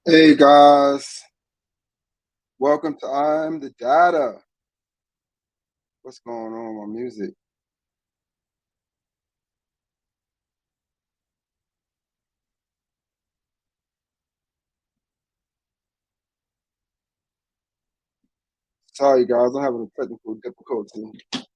Hey guys, welcome to I'm the Data. What's going on with my music? Sorry guys, I'm having a technical difficulty.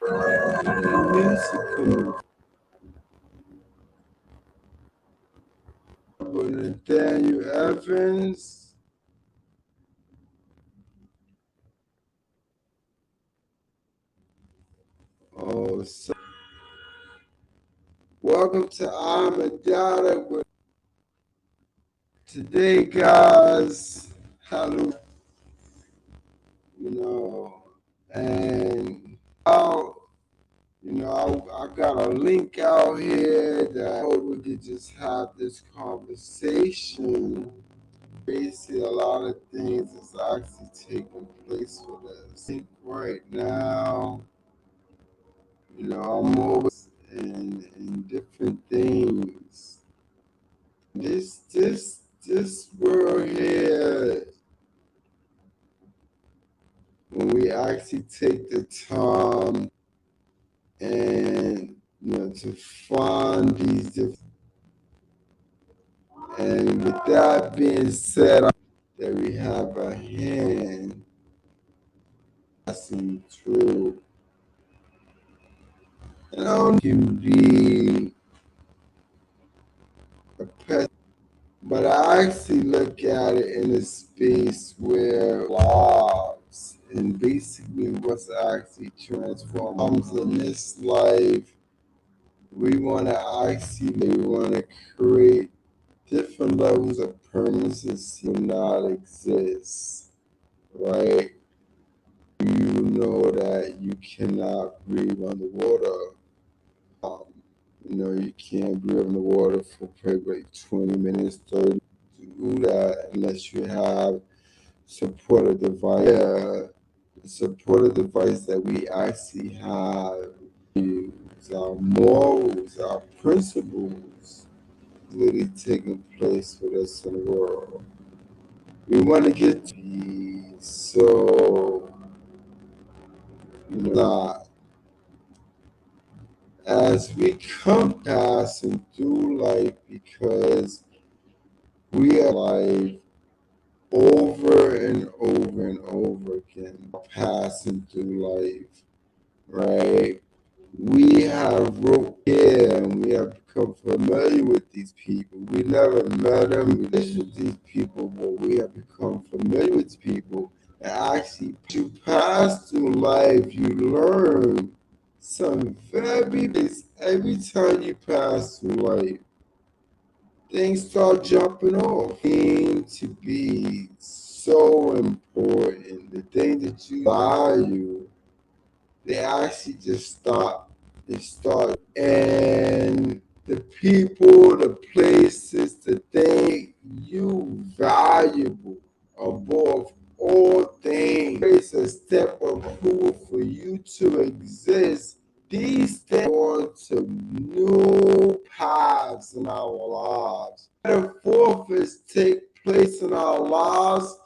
Musical. Nathaniel Evans. Oh, so welcome to I'm a Data. Today, guys, hallelujah, you know, and out. I got a link out here that I hope we could just have this conversation. Basically, a lot of things is actually taking place with us. I think right now, I'm over in different things. This world here, when we actually take the time and to find these different. And with that being said, that we have a hand passing through. And I don't can be a pet, but I actually look at it in a space where lives and basically what's actually transforms in this life. We want to create different levels of permanence will not exist, right? You know that you cannot breathe underwater. Um, you can't breathe underwater for probably like 20 minutes, 30 to do that unless you have supportive device. The supportive device that we actually have is our morals, our principles really taking place with us in the world. We want to get to be so not as we come passing through life because we are life over and over and over again, passing through life, right? We have wrote here and we have become familiar with these people. We never met them, we listen to these people, but we have become familiar with people. And actually, you pass through life, you learn some very things every time you pass through life. Things start jumping off. Seem to be so important. The things that you value, they actually just stop. They start, and the people, the places, the thing you valuable above all things. It's a step of proof for you to exist. These things on to new paths in our lives. The fourth is take place in our lives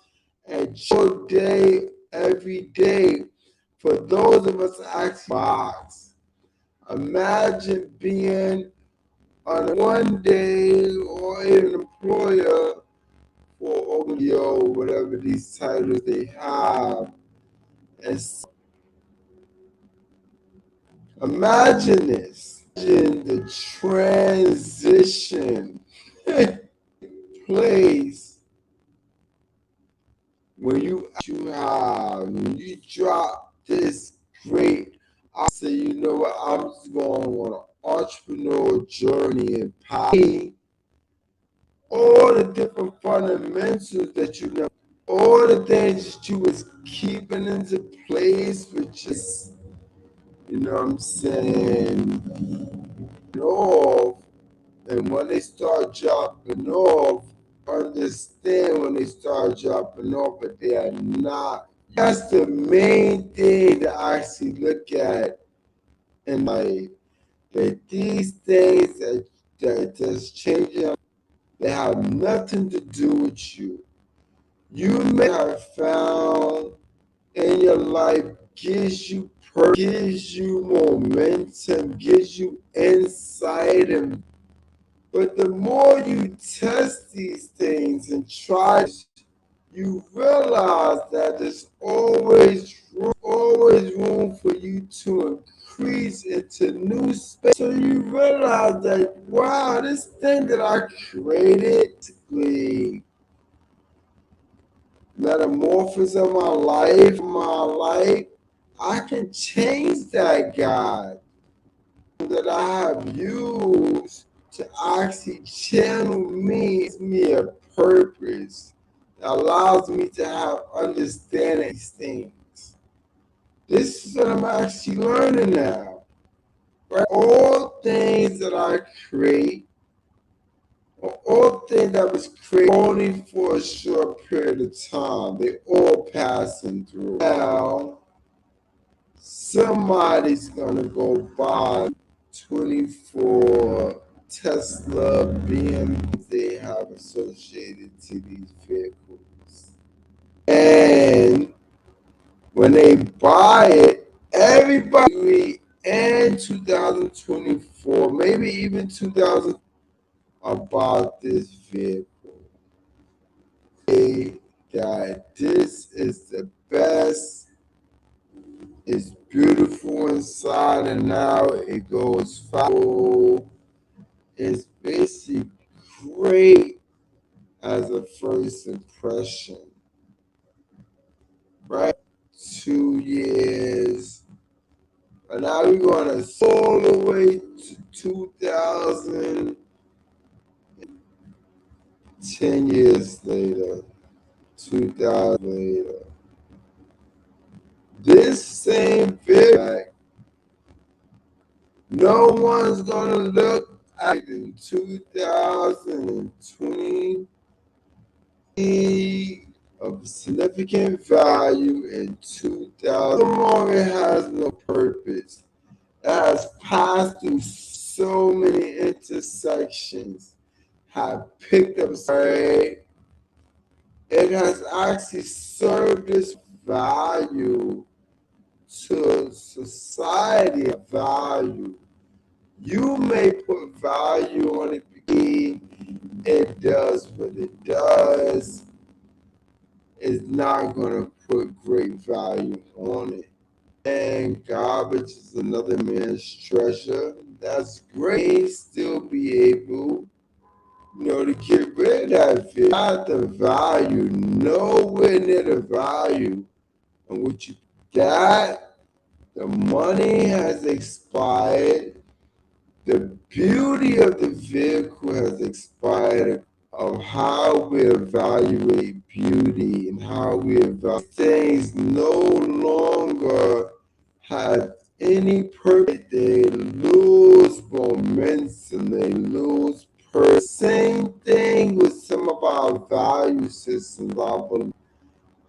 and your day every day. For those of us actually box, imagine being on one day or an employer for OBO, whatever these titles they have. And imagine this. Imagine the transition place when you drop this great. I say, you know what? I'm just going on an entrepreneurial journey and all the different fundamentals that you know, all the things that you was keeping into place, which is, what I'm saying, off. And when they start dropping off, understand when they start dropping off, but they are not. That's the main thing to actually look at in life. That these things that just change your life, they have nothing to do with you. You may have found in your life gives you purpose, gives you momentum, gives you insight, and but the more you test these things and try, you realize that there's always room for you to increase into new space. So you realize that wow, this thing that I created, basically metamorphosis of my life, I can change that God that I have used to actually channel me a purpose that allows me to have understanding these things. This is what I'm actually learning now. Right? All things that I create, or all things that was created only for a short period of time, they all passing through. Now, somebody's gonna go buy 24 Tesla BMWs they have associated to these vehicles. And when they buy it, everybody in 2024, maybe even 2000, about this vehicle. Say that this is the best. It's beautiful inside and out. It goes fast. It's basically great as a first impression, right? 2 years. And now we're going to all the way to 2000, 10 years later, 2000 later. This same video, no one's going to look at it in 2020 of significant value in 2000. No longer has no purpose. It has passed through so many intersections, have picked up, right? It has actually served its value to society, value. You may put value on it because it does what it does. Is not going to put great value on it. And garbage is another man's treasure. That's great. Still be able, to get rid of it. Not the value, nowhere near the value. And what you got, the money has expired. The beauty of the vehicle has expired of how we evaluate beauty and how we evaluate things no longer have any purpose. They lose momentum, they lose purpose. Same thing with some of our value systems,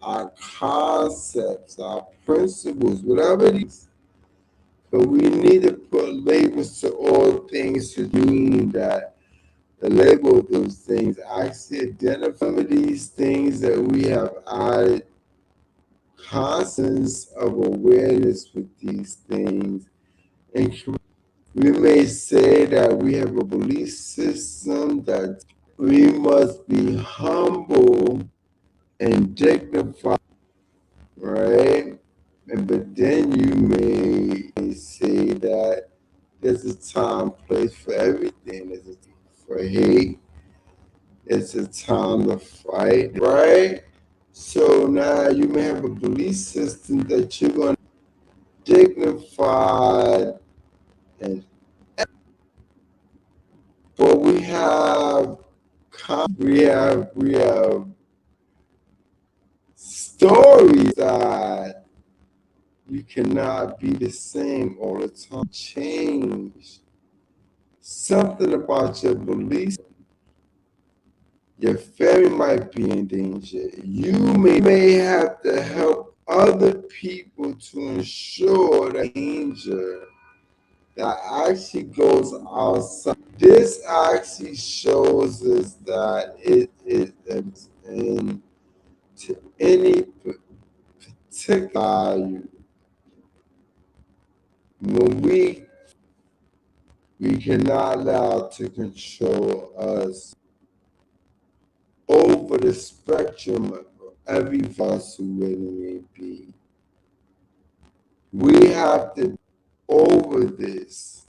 our concepts, our principles, whatever it is. But we need to put labels to all things to mean that the label of those things actually identify these things that we have added constants of awareness with these things. And we may say that we have a belief system that we must be humble and dignified, right? But then you may say that there's a time, place for everything. There's a time for hate. It's a time to fight, right? So now you may have a belief system that you're going to dignify, and but we have stories that you cannot be the same all the time. Change something about your beliefs. Your family might be in danger. You may have to help other people to ensure the danger that actually goes outside. This actually shows us that it is in to any particular value. When we cannot allow to control us over the spectrum of every vessel where it may be. We have to over this,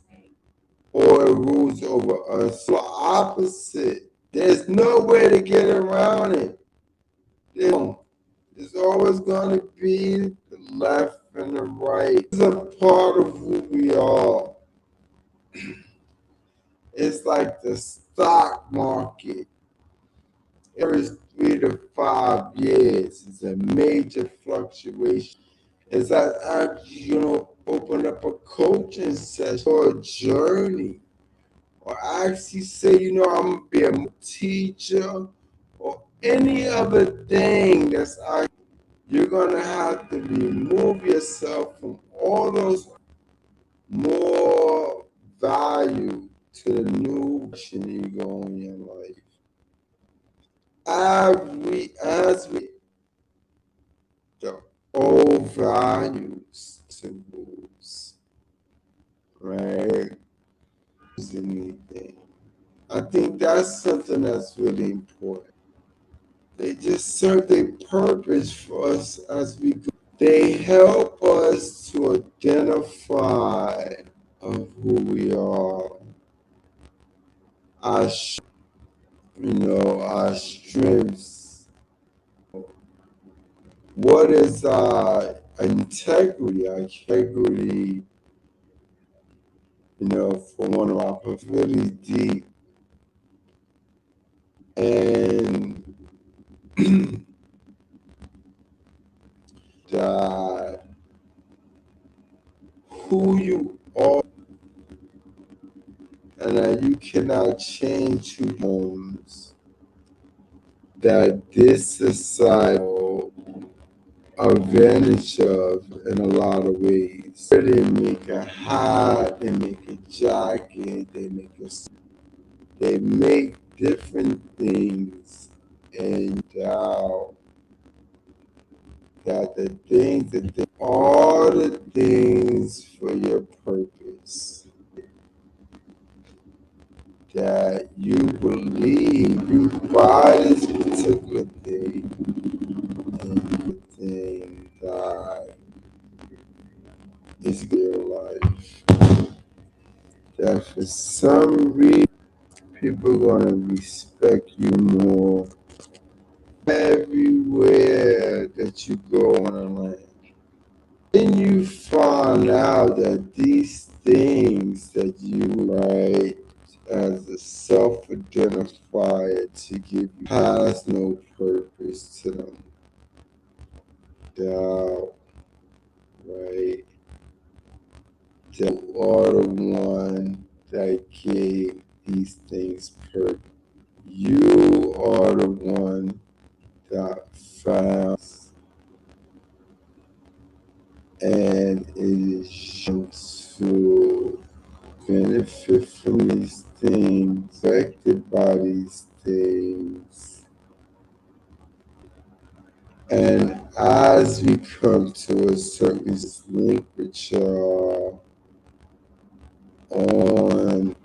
or it rules over us. So opposite. There's no way to get around it. There's always going to be the left and the right. It's a part of who we are. It's like the stock market. Every 3 to 5 years is a major fluctuation. Is that actually, open up a coaching session or a journey, or actually say, I'm gonna be a teacher, or any other thing that's actually, you're gonna have to remove yourself from all those more value to the new direction you go in your life. As we the old values to rules, right? Anything. I think that's something that's really important. They just serve their purpose for us as we go. They help us to identify of who we are, our our strengths. What is our integrity? Our integrity, for one of our really deep, and that who you are, and that you cannot change who homes, that this society advantage of in a lot of ways. They make a hat, they make a jacket, they make different things, and that the things that all the things for your purpose that you believe you buy this particular thing, and the thing that is your life, that for some reason people are gonna respect you more everywhere that you go on the land. Then you find out that these things that you write as a self-identifier to give you has no purpose to them. Doubt, right? That you are the one that gave these things purpose. You are the one that found, and it is shown to benefit from these things, affected by these things. And as we come to a certain link with y'all on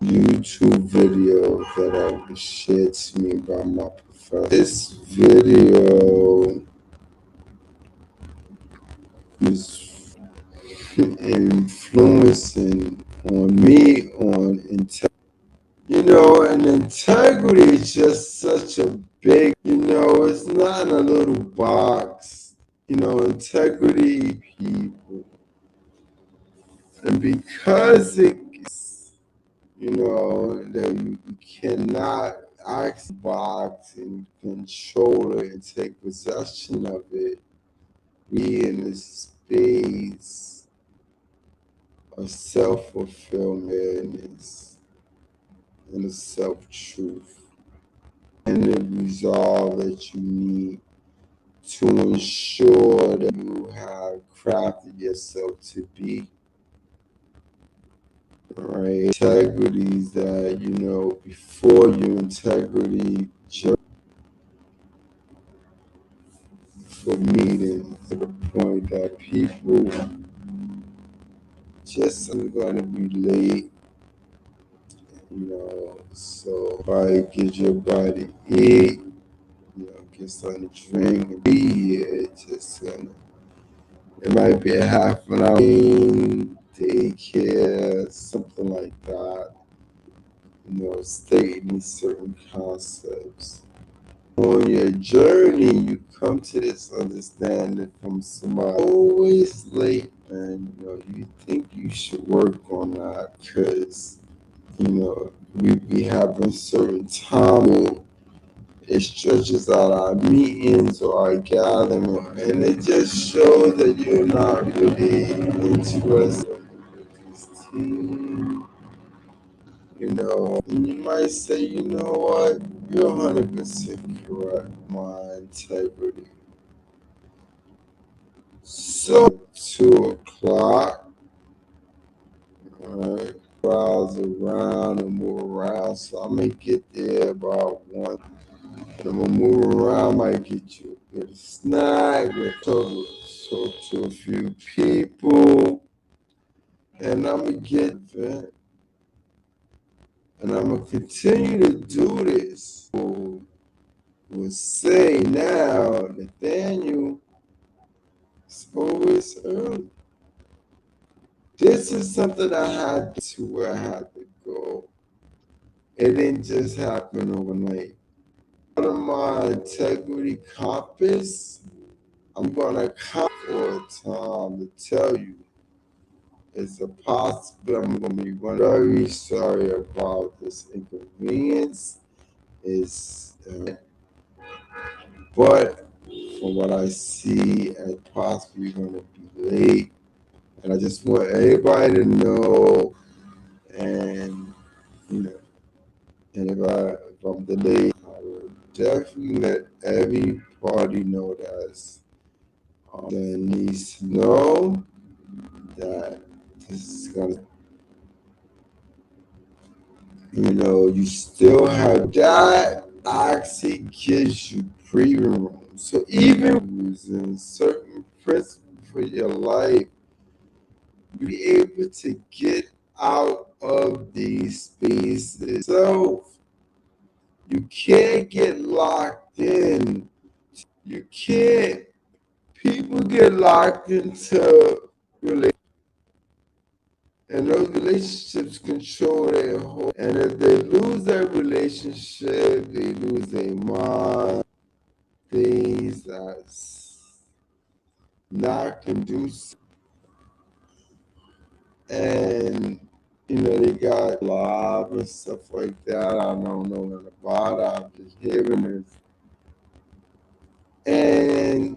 YouTube video that was shared to me by my professor. This video is influencing on me on integrity. And integrity is just such a big, it's not in a little box. Integrity, people. And because that you cannot ask box and control it and take possession of it, we in a space of self-fulfillment. and the self-truth and the resolve that you need to ensure that you have crafted yourself to be. Right? Integrities that, before your integrity just for meeting to the point that people just are going to be late, so probably get your body eat, get something to drink and be here. It's just gonna, it might be a half an hour, daycare, something like that, stating certain concepts. On your journey, you come to this understanding from somebody always late, and you think you should work on that because we be having certain time. It stretches out our meetings or our gathering, and it just shows that you're not really interested in this team. And you might say, you know what, you're 100% correct, my integrity. So, 2 o'clock, alright, browse around and move around. So I'm gonna get there about 1. And I'm gonna move around, might get you a good snack, we'll talk to a few people, and I'm gonna get it. And I'm gonna continue to do this. We'll say now, Nathaniel, it's always early. This is something I had to where I had to go. It didn't just happen overnight. Out of my integrity compass, I'm gonna come for a time to tell you it's a possible. I'm gonna be very sorry about this inconvenience. It's but from what I see, and possibly gonna be late. And I just want everybody to know, and you know, and if I'm delayed, I will definitely let everybody know that needs to know that this is gonna, you still have that actually gives you breathing room. So even using certain principles for your life, be able to get out of these spaces. So you can't get locked in. You can't. People get locked into relationships, and those relationships control their whole. And if they lose that relationship, they lose their mind. Things that's not conducive, and they got live and stuff like that. I don't know nothing about it. I'm just hearing it, and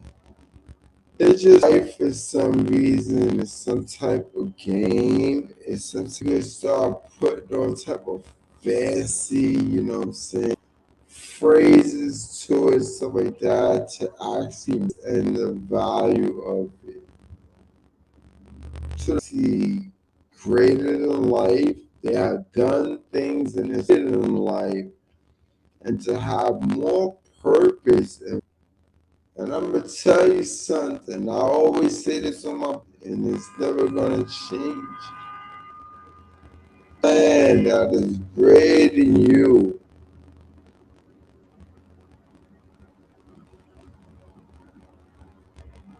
it's just like for some reason, it's some type of game. It's something you start putting on type of fancy, what I'm saying, phrases to it, stuff like that, to actually and the value of it. To see greater than life, they have done things in this greater than life, and to have more purpose. And I'm gonna tell you something. I always say this on my, and it's never gonna change. Man, that is great in you.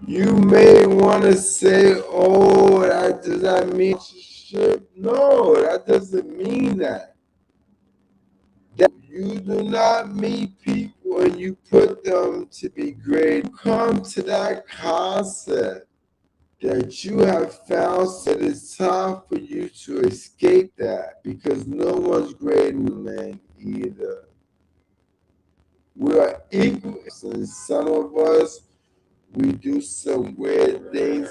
You may want to say, "Oh, that does that mean shit?" No, that doesn't mean that. You do not meet people and you put them to be great. Come to that concept that you have found, so it's time for you to escape that, because no one's greater than man either. We are equal, and some of us, we do some weird things.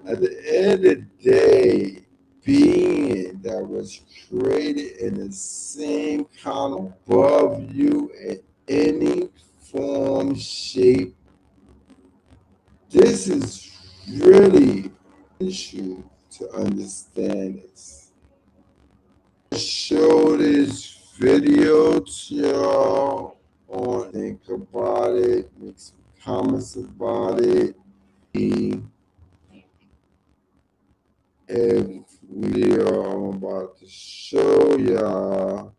At the end of the day, being that was created in the same kind of above you in any form, shape. This is really an issue to understand this. Show this video to y'all on think about it, make some comments about it. If we are about to show y'all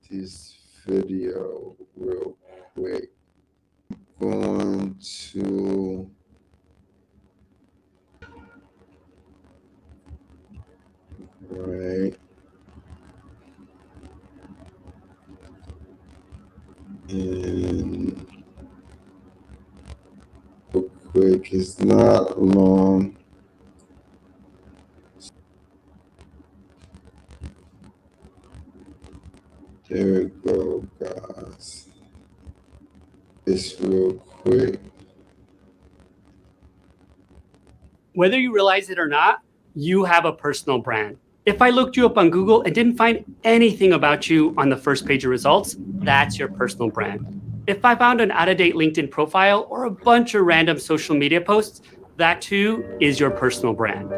this video real quick. Going to right and real quick, it's not long. There we go, guys. This real quick. Whether you realize it or not, you have a personal brand. If I looked you up on Google and didn't find anything about you on the first page of results, that's your personal brand. If I found an out-of-date LinkedIn profile or a bunch of random social media posts, that too is your personal brand.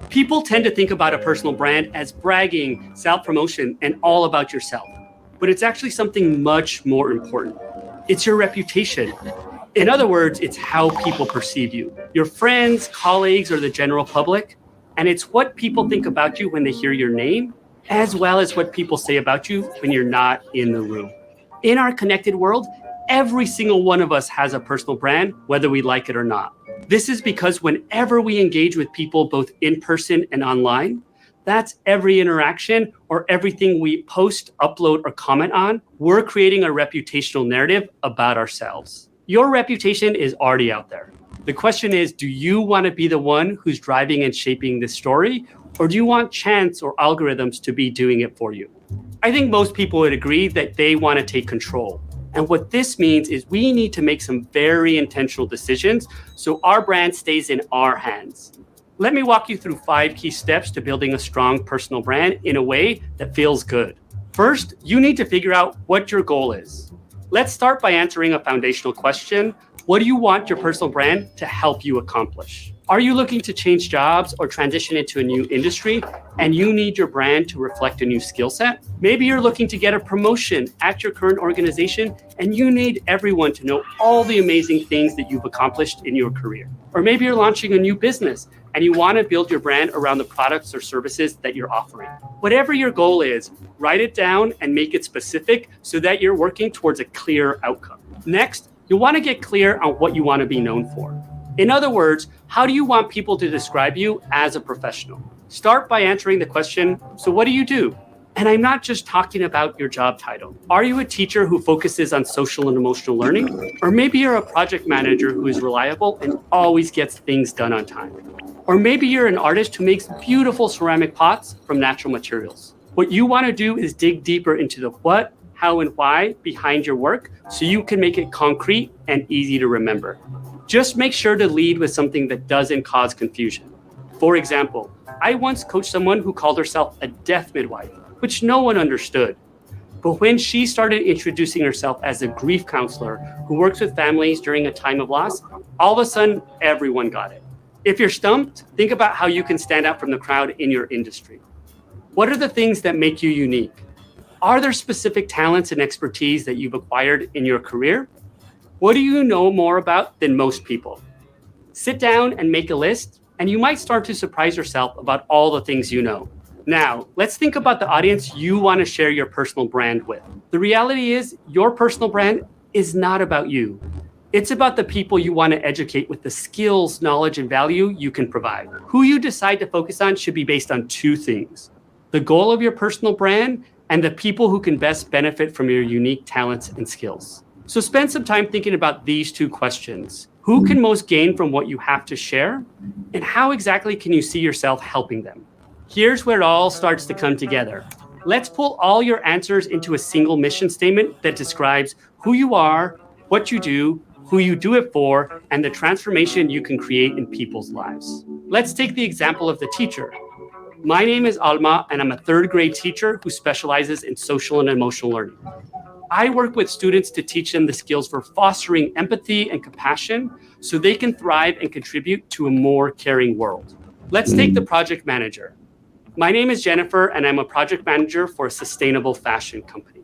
People tend to think about a personal brand as bragging, self-promotion, and all about yourself. But it's actually something much more important. It's your reputation. In other words, it's how people perceive you, your friends, colleagues, or the general public. And it's what people think about you when they hear your name, as well as what people say about you when you're not in the room. In our connected world, every single one of us has a personal brand, whether we like it or not. This is because whenever we engage with people both in person and online, that's every interaction or everything we post, upload, or comment on, we're creating a reputational narrative about ourselves. Your reputation is already out there. The question is, do you want to be the one who's driving and shaping this story, or do you want chance or algorithms to be doing it for you? I think most people would agree that they want to take control. And what this means is we need to make some very intentional decisions so our brand stays in our hands. Let me walk you through 5 key steps to building a strong personal brand in a way that feels good. First, you need to figure out what your goal is. Let's start by answering a foundational question. What do you want your personal brand to help you accomplish? Are you looking to change jobs or transition into a new industry and you need your brand to reflect a new skill set? Maybe you're looking to get a promotion at your current organization and you need everyone to know all the amazing things that you've accomplished in your career. Or maybe you're launching a new business and you want to build your brand around the products or services that you're offering. Whatever your goal is, write it down and make it specific so that you're working towards a clear outcome. Next, you'll want to get clear on what you want to be known for. In other words, how do you want people to describe you as a professional? Start by answering the question, so what do you do? And I'm not just talking about your job title. Are you a teacher who focuses on social and emotional learning? Or maybe you're a project manager who is reliable and always gets things done on time. Or maybe you're an artist who makes beautiful ceramic pots from natural materials. What you want to do is dig deeper into the what, how, and why behind your work so you can make it concrete and easy to remember. Just make sure to lead with something that doesn't cause confusion. For example, I once coached someone who called herself a death midwife, which no one understood. But when she started introducing herself as a grief counselor who works with families during a time of loss, all of a sudden, everyone got it. If you're stumped, think about how you can stand out from the crowd in your industry. What are the things that make you unique? Are there specific talents and expertise that you've acquired in your career? What do you know more about than most people? Sit down and make a list, and you might start to surprise yourself about all the things you know. Now, let's think about the audience you want to share your personal brand with. The reality is, your personal brand is not about you. It's about the people you want to educate with the skills, knowledge, and value you can provide. Who you decide to focus on should be based on 2 things: the goal of your personal brand and the people who can best benefit from your unique talents and skills. So spend some time thinking about these 2 questions. Who can most gain from what you have to share? And how exactly can you see yourself helping them? Here's where it all starts to come together. Let's pull all your answers into a single mission statement that describes who you are, what you do, who you do it for, and the transformation you can create in people's lives. Let's take the example of the teacher. My name is Alma, and I'm a third grade teacher who specializes in social and emotional learning. I work with students to teach them the skills for fostering empathy and compassion so they can thrive and contribute to a more caring world. Let's take the project manager. My name is Jennifer, and I'm a project manager for a sustainable fashion company.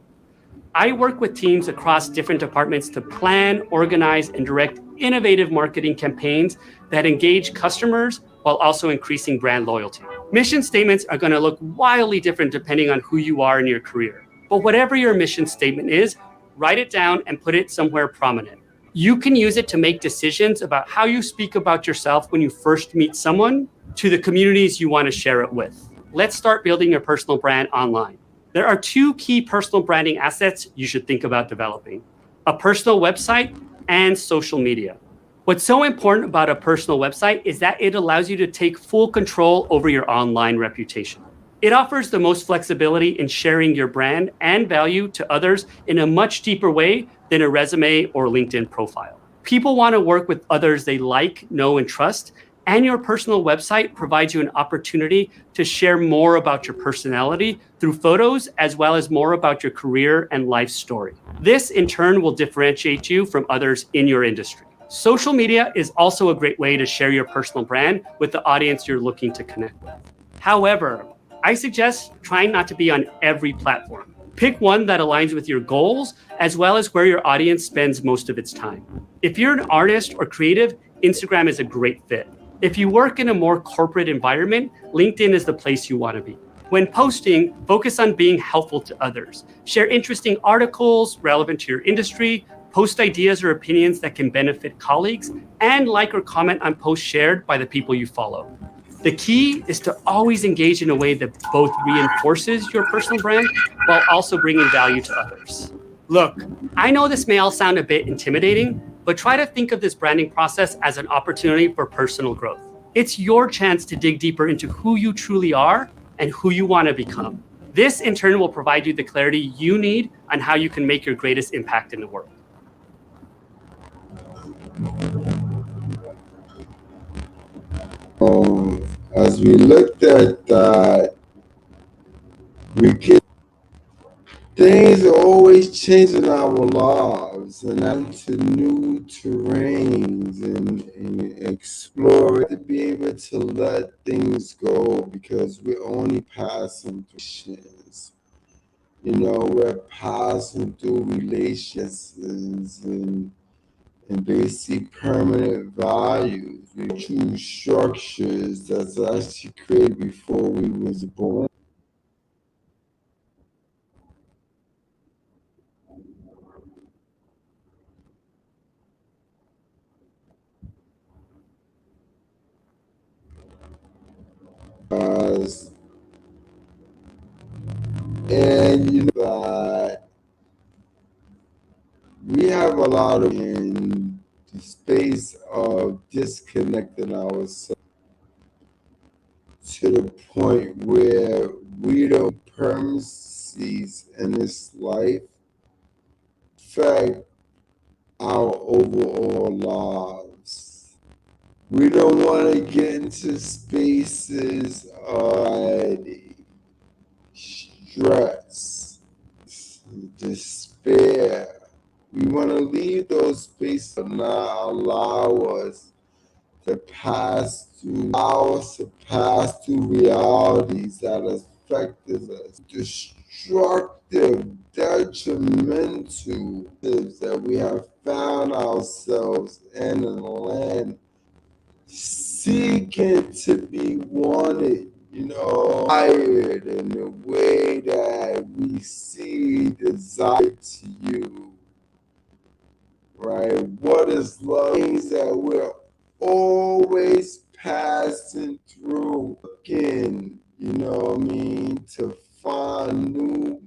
I work with teams across different departments to plan, organize, and direct innovative marketing campaigns that engage customers while also increasing brand loyalty. Mission statements are going to look wildly different depending on who you are in your career. But whatever your mission statement is, write it down and put it somewhere prominent. You can use it to make decisions about how you speak about yourself when you first meet someone to the communities you want to share it with. Let's start building your personal brand online. There are two key personal branding assets you should think about developing: a personal website and social media. What's so important about a personal website is that it allows you to take full control over your online reputation. It offers the most flexibility in sharing your brand and value to others in a much deeper way than a resume or LinkedIn profile. People want to work with others they like, know, and trust, and your personal website provides you an opportunity to share more about your personality through photos, as well as more about your career and life story. This, in turn, will differentiate you from others in your industry. Social media is also a great way to share your personal brand with the audience you're looking to connect with. However, I suggest trying not to be on every platform. Pick one that aligns with your goals, as well as where your audience spends most of its time. If you're an artist or creative, Instagram is a great fit. If you work in a more corporate environment, LinkedIn is the place you want to be. When posting, focus on being helpful to others. Share interesting articles relevant to your industry, post ideas or opinions that can benefit colleagues, and like or comment on posts shared by the people you follow. The key is to always engage in a way that both reinforces your personal brand while also bringing value to others. Look, I know this may all sound a bit intimidating, but try to think of this branding process as an opportunity for personal growth. It's your chance to dig deeper into who you truly are and who you want to become. This, in turn, will provide you the clarity you need on how you can make your greatest impact in the world. As we looked at that, we can things are always changing our lives and into new terrains and explore to be able to let things go because we're only passing through situations. We're passing through relationships and basic permanent values. We choose structures that's actually created before we was born. Us. And that we have a lot of in the space of disconnecting ourselves to the point where we don't permanencies in this life affect our overall lives. We don't want to get into spaces of stress, despair. We want to leave those spaces and not allow us to pass through realities that affected us, destructive, detrimental that we have found ourselves in the land, seeking to be wanted, hired in the way that we see desire to you. Right? What is love? Things that we're always passing through, looking, to find new,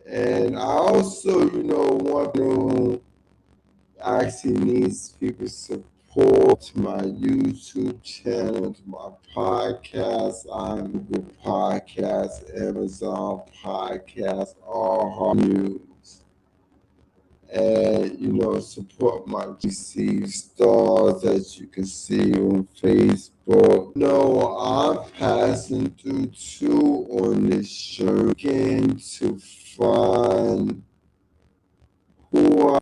And I also, want to actually needs people's support to my YouTube channel, to my podcast. I'm Google Podcast, Amazon Podcast, all News. and support my receive stars that you can see on Facebook. No, I'm passing through too on this journey to find who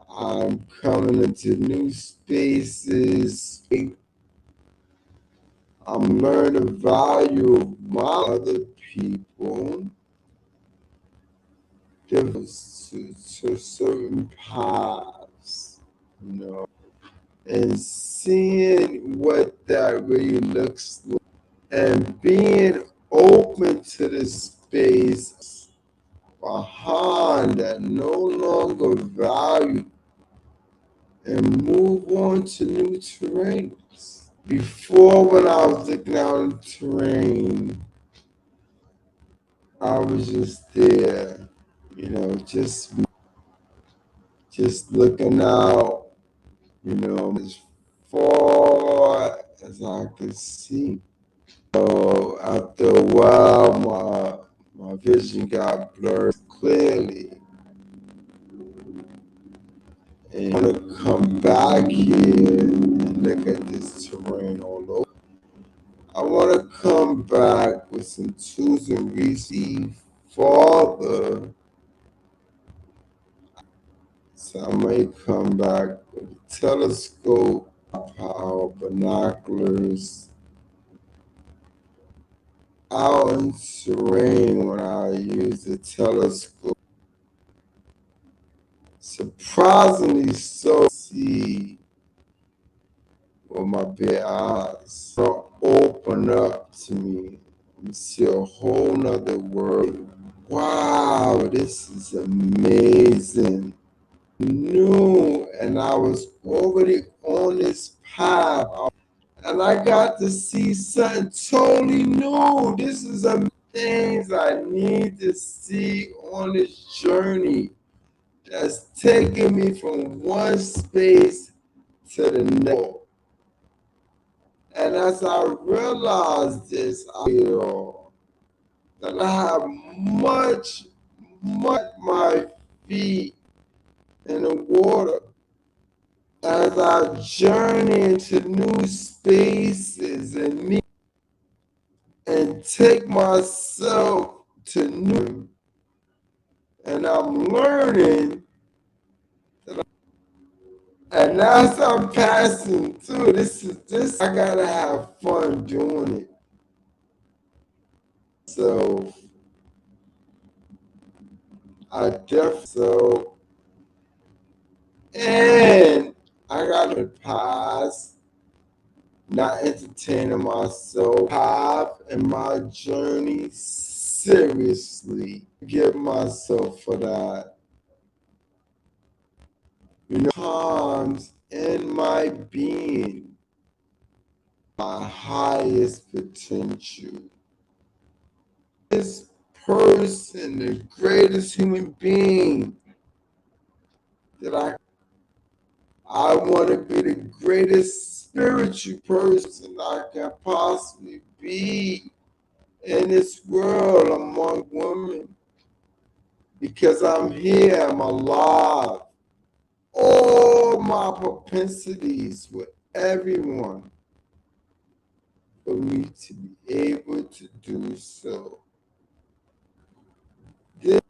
I'm coming into new spaces. I'm learning the value of my other people to certain paths, and seeing what that really looks like and being open to the space behind that no longer value and move on to new terrains. Before, when I was looking out in terrain, I was just there, just looking out, as far as I could see. So after a while, my vision got blurred clearly, and I want to come back here and look at this terrain all over. I want to come back with some tools and receive farther. So I may come back with a telescope, power binoculars, out in terrain when I use the telescope. Surprisingly so, see with my bare eyes. Open up to me and see a whole nother world. Wow, this is amazing. New, and I was already on this path, and I got to see something totally new. This is the things I need to see on this journey that's taking me from one space to the next. And as I realized this, I feel that I have much my feet in the water as I journey into new spaces and take myself to new. And I'm learning, and as I'm passing through, this I gotta have fun doing it. So I definitely and I gotta pass, not entertaining myself, path and my journey seriously. Give myself for that. Times in my being, my highest potential. This person, the greatest human being that I want to be the greatest spiritual person I can possibly be in this world among women. Because I'm here, I'm alive. All my propensities with everyone for me to be able to do so. This,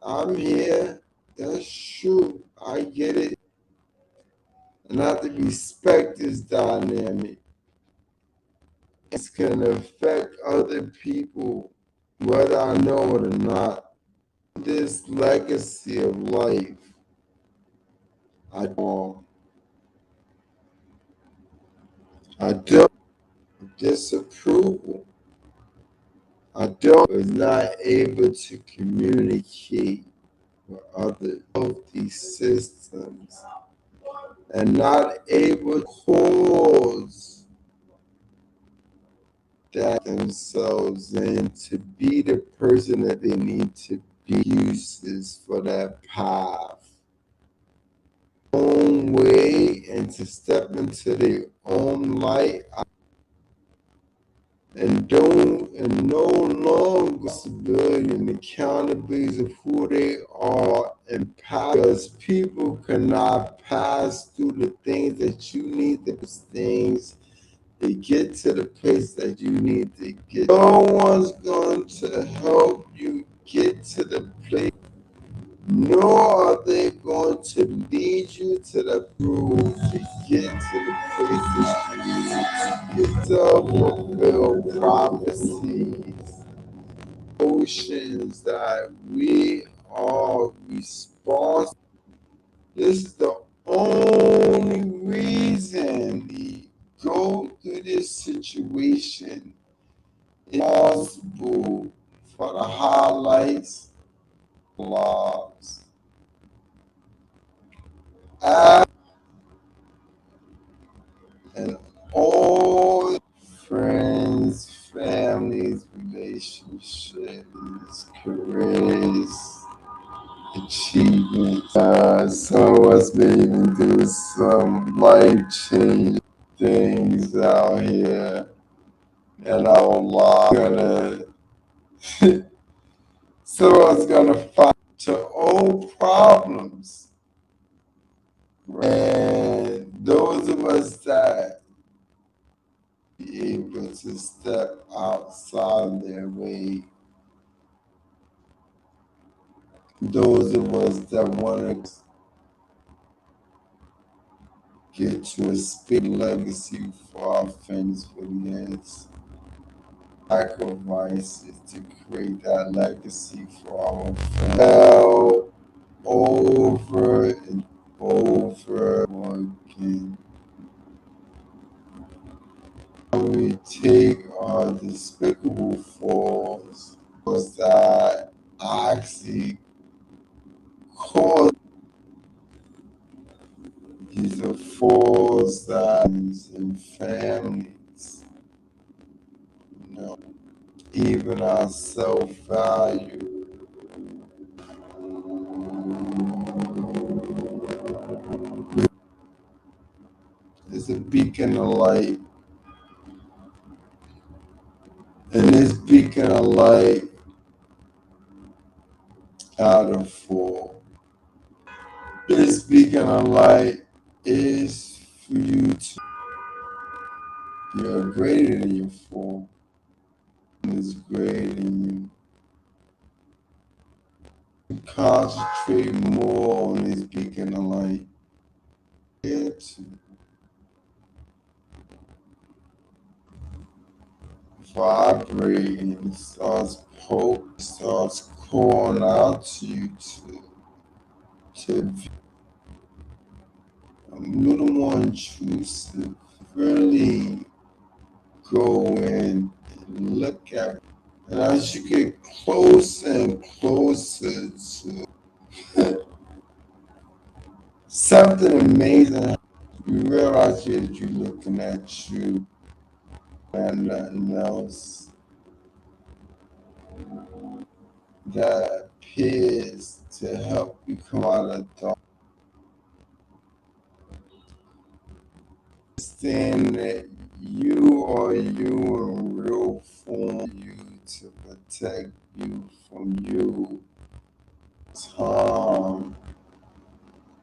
I'm here, that's true, I get it. And I have to respect this dynamic. It's going to affect other people, whether I know it or not. This legacy of life, I don't disapproval. I don't was not able to communicate with other healthy systems and not able to cause that themselves in to be the person that they need to be, uses for that path. Own way and to step into their own light. and no longer responsibility and accountability of who they are and power, because people cannot pass through the things that you need, those things to get to the place that you need to get. No one's going to help you get to the place, nor are they going to lead you to the road to get to the places you need to get. Self-fulfilled prophecies, notions that we are responsible. This is the only reason we go through this situation. It's possible for the highlights, logs, and all friends, families, relationships, careers, achievements. Some of us may even do some life-changing things out here in our lives. Some of us gonna fight to old problems, and those of us that be able to step outside their way, those of us that want to get to a big legacy for our friends for years, sacrifices to create that legacy for our friends. Well, over and over again, we take our despicable flaws that actually cause these are flaws that in families, you know, even our self-value is a beacon of light, and this beacon of light out of four. This beacon of light is for you to, you're greater than your four, is greater than you. Concentrate more on this beacon of light. It vibrating, starts poke, starts calling out to you to a little more intrusive. Really go in and look at it. And as you get closer and closer to something amazing, you realize that you're looking at you and nothing else that appears to help you come out of dark. Understand that you are you in real form, you to protect you from you. Time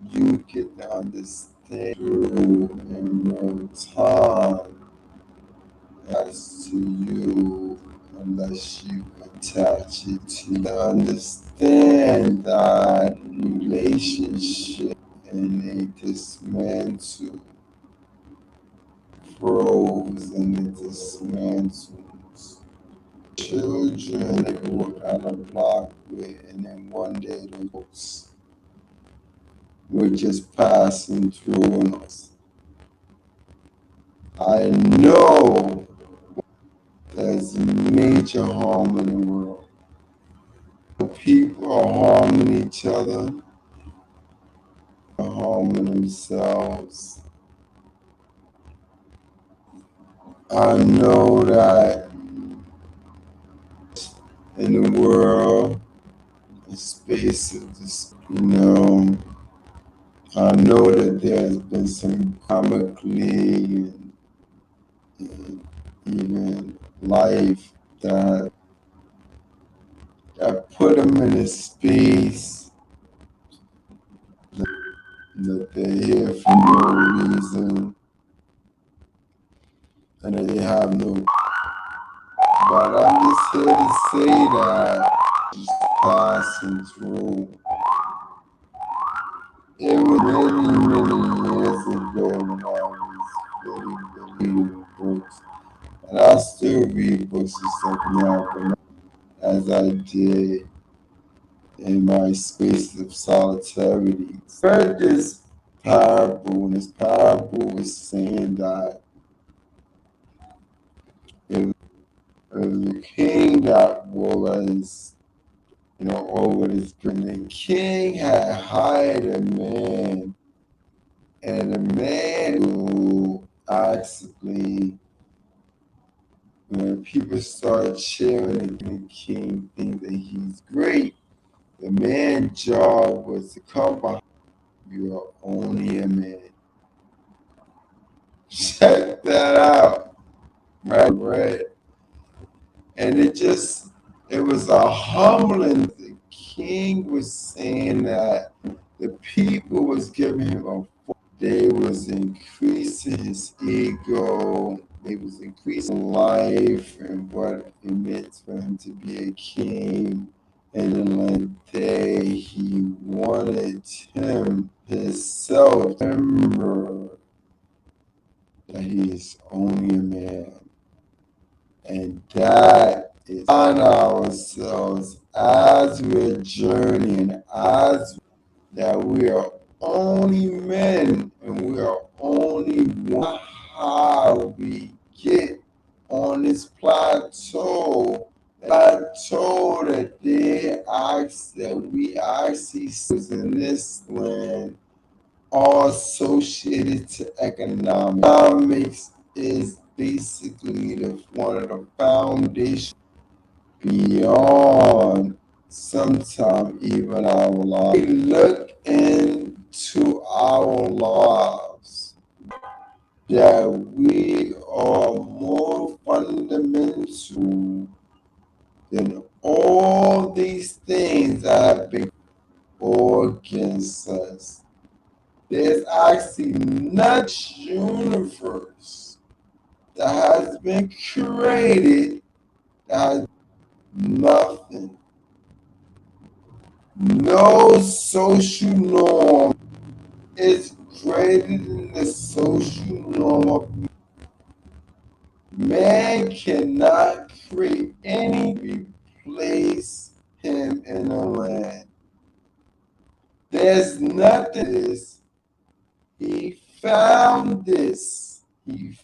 you get to understand through in real time as to you, unless you attach it to understand that relationship and they dismantle grows and it dismantles. Children they walk out a block with, and then one day those folks were just passing through. And I know there's major harm in the world. People are harming each other, are harming themselves. I know that in the world, the space of this, I know that there's been some comically even life that put them in a space that they're here for no reason and that they have no. But I'm just here to say that just passing through. It was many years ago when I was really reading books. And I still read books and stuff now, but as I did in my space of solidarity. I heard this parable, and this parable was saying that it was a king that was, over this and the king had hired a man, and the man who actually, when people start cheering the king, think that he's great. The man's job was to come behind you are only a man. Check that out, right? Right. And it was a humbling. The king was saying that the people was giving him they was increasing his ego. They was increasing life and what it meant for him to be a king. And then one day he wanted himself to remember that he is only a man. And that is on ourselves as we're journeying, as that we are only men and we are only one. How we get on this plateau that they ask that we actually in this land all associated to economics. Economics is basically one of the foundations beyond sometimes even our lives. We look into our lives that we are more fundamental than all these things that have been against us. There's actually not universe that has been created that has nothing. No social norm is greater than the social norm of man. Cannot create any replace him in the land. There's nothing. He found this. He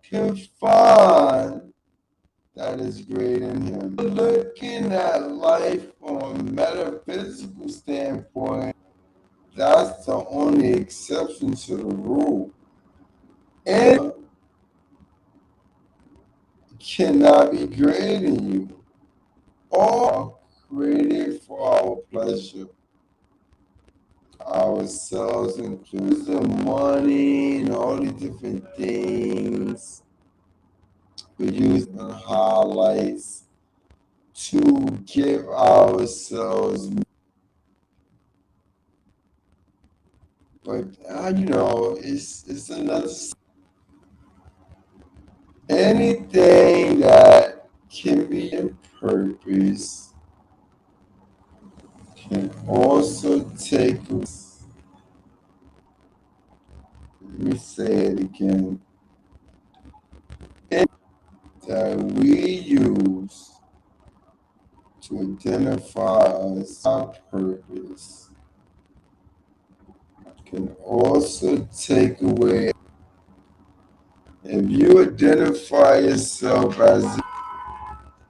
can find that is great in him. Looking at life from a metaphysical standpoint, that's the only exception to the rule. And cannot be greater than you. All created for our pleasure. Ourselves includes the money and all these different things we use and highlights to give ourselves. But it's another anything that can be in purpose can also take. Let me say it again. That we use to identify us our purpose can also take away. If you identify yourself as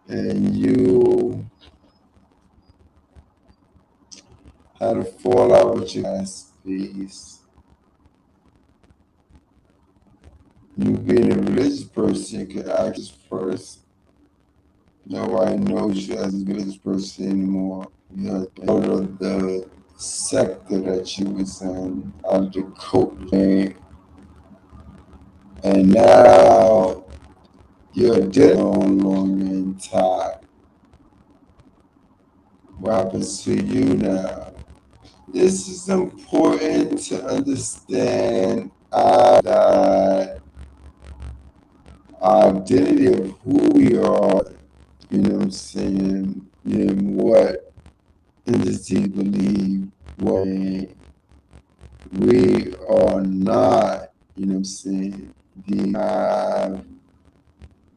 and you had a fallout with your last piece, you being a religious person, you could ask this person. Nobody knows you as a religious person anymore. You have to go to the sector that you was in, out of the cult. And now your identity no longer intact. What happens to you now? This is important to understand that our identity of who we are, you know what I'm saying, and what entities believe, what we are not, you know what I'm saying, the have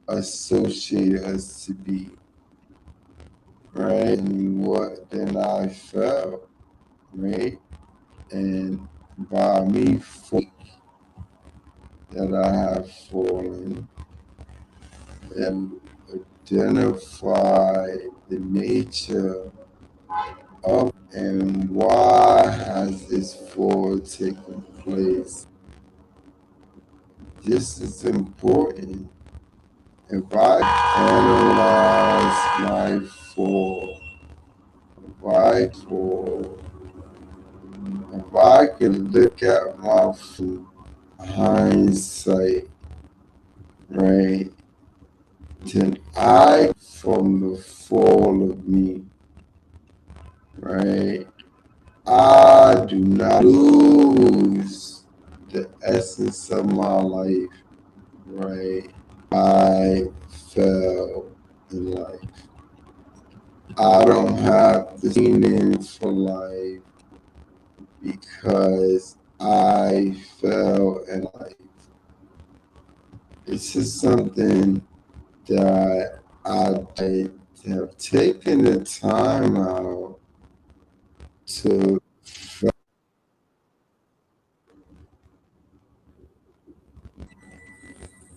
associated us to be, right? And what then I felt, right? And by me that I have fallen and identify the nature of and why has this fall taken place. This is important. If I analyze my fall, if I can look at my fall, hindsight, right? Then I from the fall of me, right? I do not lose the essence of my life, right? I fell in life. I don't have the meaning for life because I fell in life. It's just something that I have taken the time out to.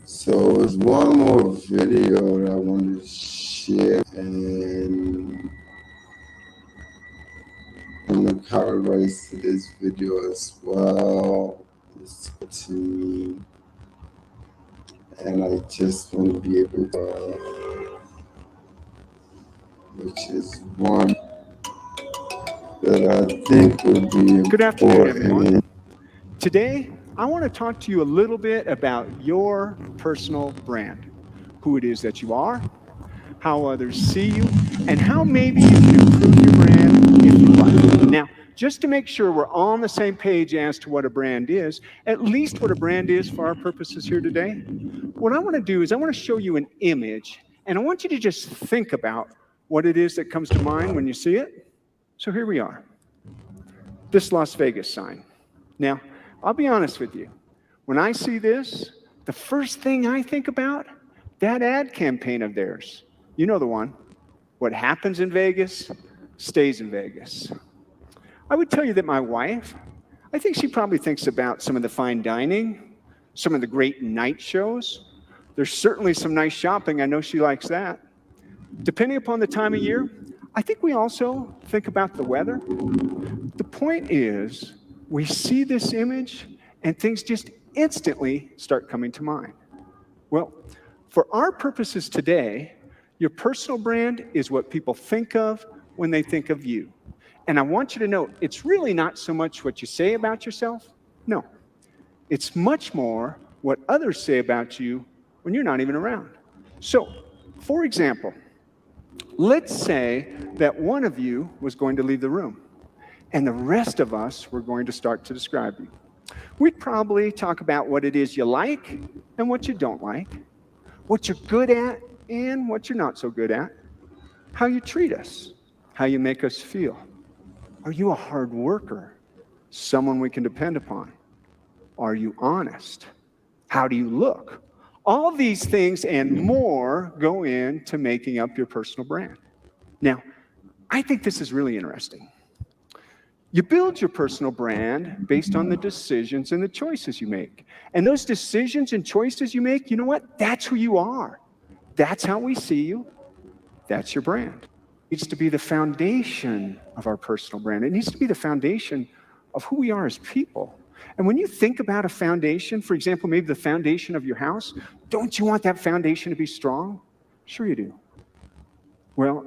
So there's one more video that I want to share, and I'm gonna cover rights to this video as well. It's to me, and I just want to be able to, which is one that I think would be Good afternoon, everyone. important. Today, I want to talk to you a little bit about your personal brand, who it is that you are, how others see you, and how maybe you can improve your brand if you like. Now, just to make sure we're all on the same page as to what a brand is, at least what a brand is for our purposes here today, what I want to do is I want to show you an image, and I want you to just think about what it is that comes to mind when you see it. So here we are. This Las Vegas sign. Now, I'll be honest with you. When I see this, the first thing I think about, that ad campaign of theirs. You know the one. What happens in Vegas stays in Vegas. I would tell you that my wife, I think she probably thinks about some of the fine dining, some of the great night shows. There's certainly some nice shopping. I know she likes that. Depending upon the time of year, I think we also think about the weather. The point is, we see this image and things just instantly start coming to mind. Well, for our purposes today, your personal brand is what people think of when they think of you. And I want you to know, it's really not so much what you say about yourself. No, it's much more what others say about you when you're not even around. So, for example, let's say that one of you was going to leave the room, and the rest of us were going to start to describe you. We'd probably talk about what it is you like and what you don't like, what you're good at and what you're not so good at, how you treat us, how you make us feel. Are you a hard worker? Someone we can depend upon? Are you honest? How do you look? All these things and more go into making up your personal brand. Now, I think this is really interesting. You build your personal brand based on the decisions and the choices you make. And those decisions and choices you make, you know what? That's who you are. That's how we see you. That's your brand. It needs to be the foundation of our personal brand. It needs to be the foundation of who we are as people. And when you think about a foundation, for example, maybe the foundation of your house, don't you want that foundation to be strong? Sure you do. Well,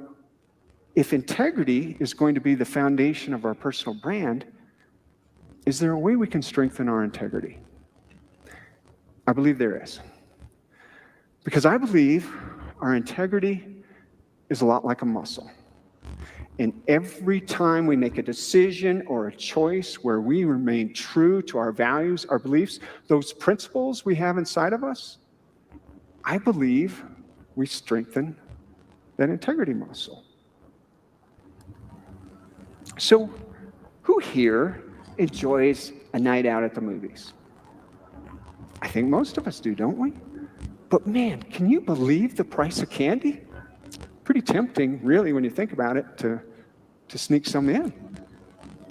if integrity is going to be the foundation of our personal brand, is there a way we can strengthen our integrity? I believe there is. Because I believe our integrity is a lot like a muscle. And every time we make a decision or a choice where we remain true to our values, our beliefs, those principles we have inside of us, I believe we strengthen that integrity muscle. So, who here enjoys a night out at the movies? I think most of us do, don't we? But man, can you believe the price of candy? Pretty tempting, really, when you think about it, to sneak some in.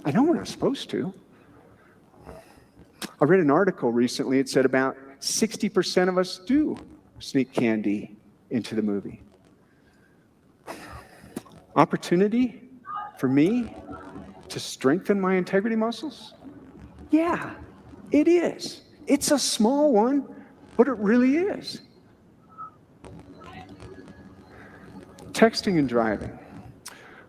I know we're not supposed to. I read an article recently. It said about 60% of us do sneak candy into the movie. Opportunity for me to strengthen my integrity muscles? Yeah, it is. It's a small one, but it really is. Texting and driving.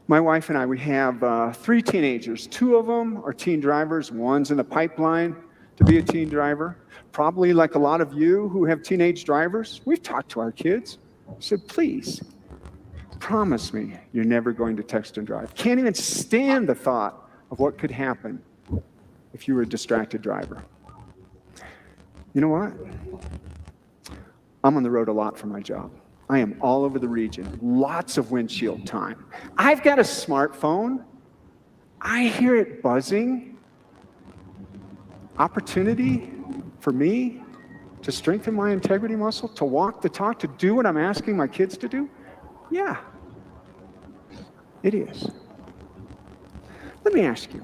My wife and I, we have 3 teenagers. 2 of them are teen drivers. One's in the pipeline to be a teen driver. Probably like a lot of you who have teenage drivers, we've talked to our kids. We said, please, promise me you're never going to text and drive. Can't even stand the thought of what could happen if you were a distracted driver. You know what? I'm on the road a lot for my job. I am all over the region, lots of windshield time. I've got a smartphone. I hear it buzzing. Opportunity for me to strengthen my integrity muscle, to walk the talk, to do what I'm asking my kids to do? Yeah, it is. Let me ask you,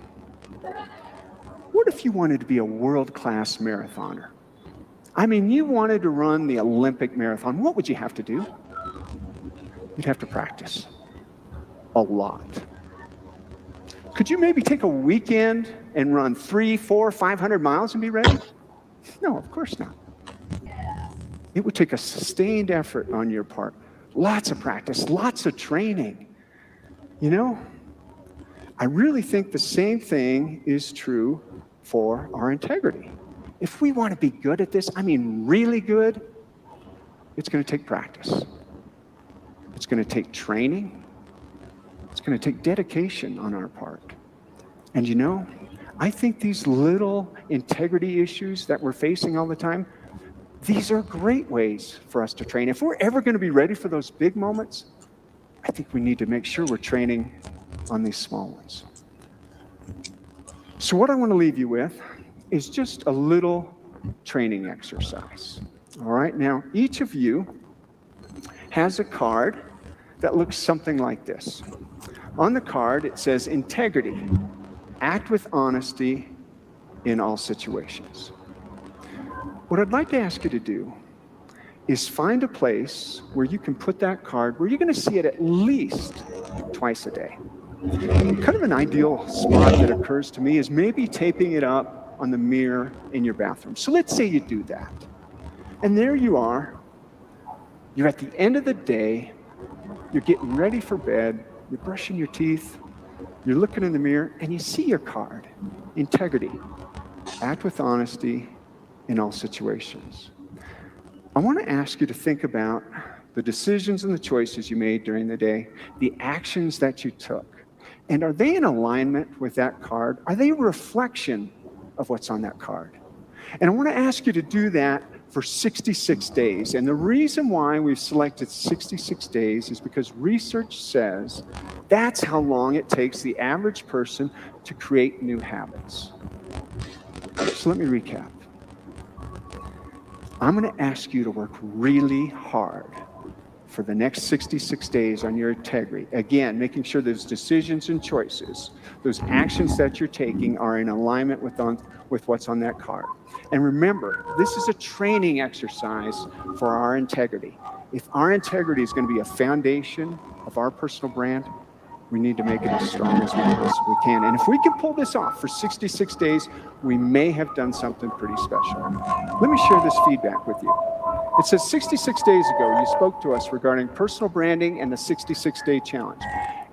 what if you wanted to be a world-class marathoner? I mean, you wanted to run the Olympic marathon. What would you have to do? You'd have to practice a lot. Could you maybe take a weekend and run 300, 400, 500 miles and be ready? No, of course not. It would take a sustained effort on your part. Lots of practice, lots of training. You know, I really think the same thing is true for our integrity. If we want to be good at this, I mean really good, it's going to take practice. It's going to take training. It's going to take dedication on our part. And you know, I think these little integrity issues that we're facing all the time, these are great ways for us to train. If we're ever going to be ready for those big moments, I think we need to make sure we're training on these small ones. So what I want to leave you with is just a little training exercise. All right, now each of you has a card that looks something like this. On the card, it says integrity, act with honesty in all situations. What I'd like to ask you to do is find a place where you can put that card, where you're going to see it at least twice a day. Kind of an ideal spot that occurs to me is maybe taping it up on the mirror in your bathroom. So let's say you do that. And there you are. You're at the end of the day. You're getting ready for bed. You're brushing your teeth. You're looking in the mirror, and you see your card. Integrity. Act with honesty in all situations. I want to ask you to think about the decisions and the choices you made during the day, the actions that you took. And are they in alignment with that card? Are they a reflection of what's on that card? And I want to ask you to do that for 66 days. And the reason why we've selected 66 days is because research says that's how long it takes the average person to create new habits. So let me recap. I'm going to ask you to work really hard for the next 66 days on your integrity. Again, making sure those decisions and choices, those actions that you're taking are in alignment with what's on that card. And remember, this is a training exercise for our integrity. If our integrity is going to be a foundation of our personal brand, we need to make it as strong as we possibly can. And if we can pull this off for 66 days, we may have done something pretty special. Let me share this feedback with you. It says 66 days ago, you spoke to us regarding personal branding and the 66-day challenge.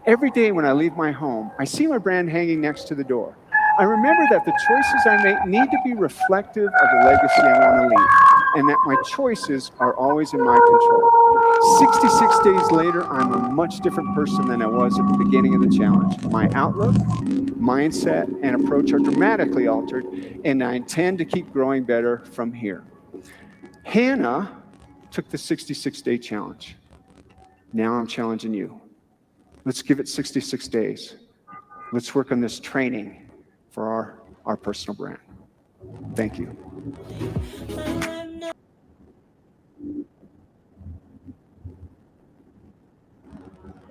Every day when I leave my home, I see my brand hanging next to the door. I remember that the choices I make need to be reflective of the legacy I want to leave. and that my choices are always in my control. 66 days later, I'm a much different person than I was at the beginning of the challenge. My outlook, mindset, and approach are dramatically altered, and I intend to keep growing better from here. Hannah took the 66-day challenge. Now I'm challenging you. Let's give it 66 days. Let's work on this training for our personal brand. Thank you.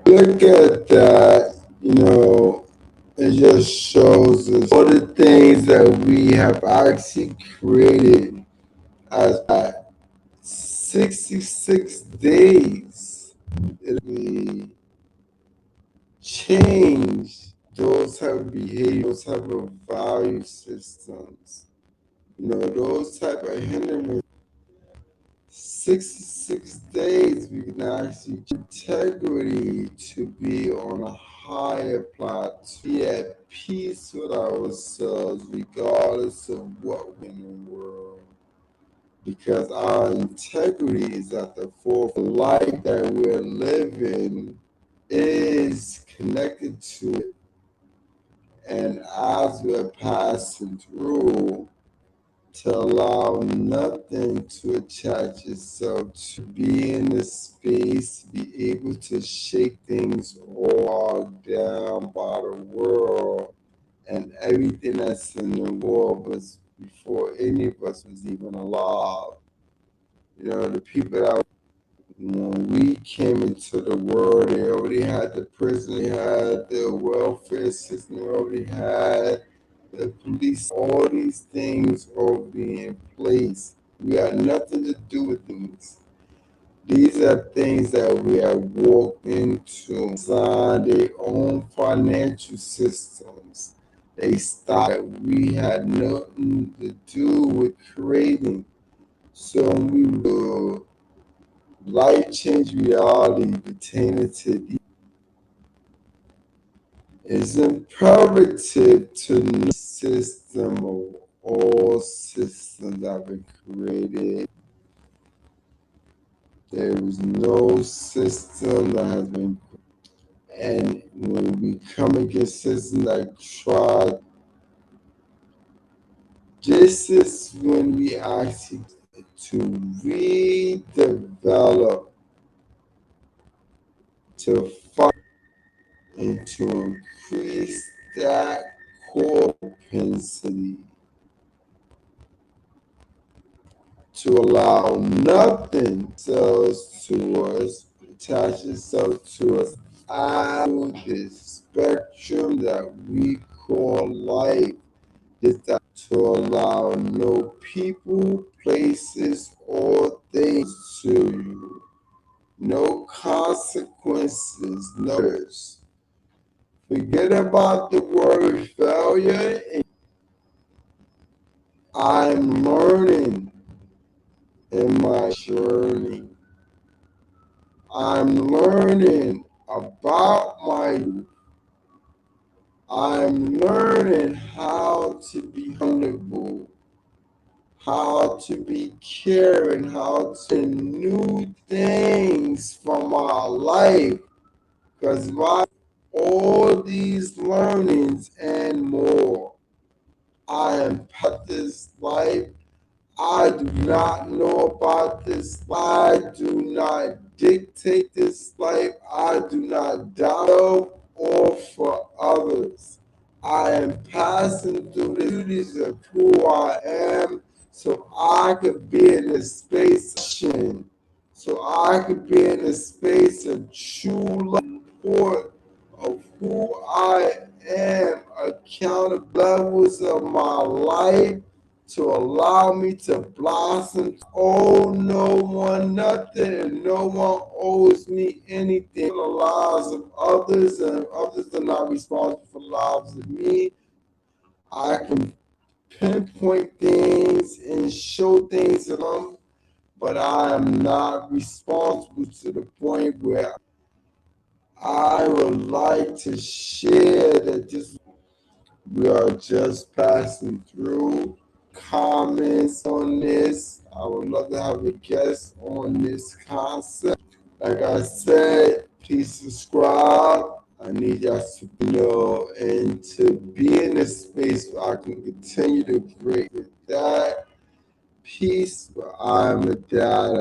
Look at that, it just shows us all the things that we have actually created as 66 days. We change those type of behaviors, those type of value systems, those type of hindrances. 66 days we can actually integrity to be on a higher plateau, be at peace with ourselves regardless of what we're in the world. Because our integrity is at the forefront. The life that we're living is connected to it. And as we're passing through, to allow nothing to attach itself, to be in the space, be able to shake things all down by the world and everything that's in the world was before any of us was even alive. The people that when we came into the world, they already had the prison, they had the welfare system, they already had the police, all these things already in place. We had nothing to do with these. These are things that we have walked into, designed their own financial systems. They started, we had nothing to do with creating. So we will life change reality pertaining to these. It's imperative to know system of all systems that have been created. There is no system that has been created. And when we come against systems that try, this is when we actually to redevelop, to fight, and to increase that core propensity, to allow nothing else to us, attach itself to us out of this spectrum that we call life, is that to allow no people, places, or things to you, no consequences, no. Forget about the word failure. I'm learning in my journey. I'm learning about my. I'm learning how to be humble, how to be caring, how to new things from our life. Because by all these learnings and more, I am part of this life. I do not know about this life. I do not dictate this life. I do not die or for others. I am passing through the duties of who I am so I could be in a space of so I could be in a space of true support of who I am, accountable levels of my life to allow me to blossom. Oh, no one nothing, and no one owes me anything. The lives of others, and others are not responsible for the lives of me. I can pinpoint things and show things to them, but I am not responsible to the point where I would like to share that this we are just passing through comments on this. I will love to have a guest on this concept. Like I said, please subscribe. I need y'all to and to be in a space where I can continue to create with that. Peace. I'm a dad.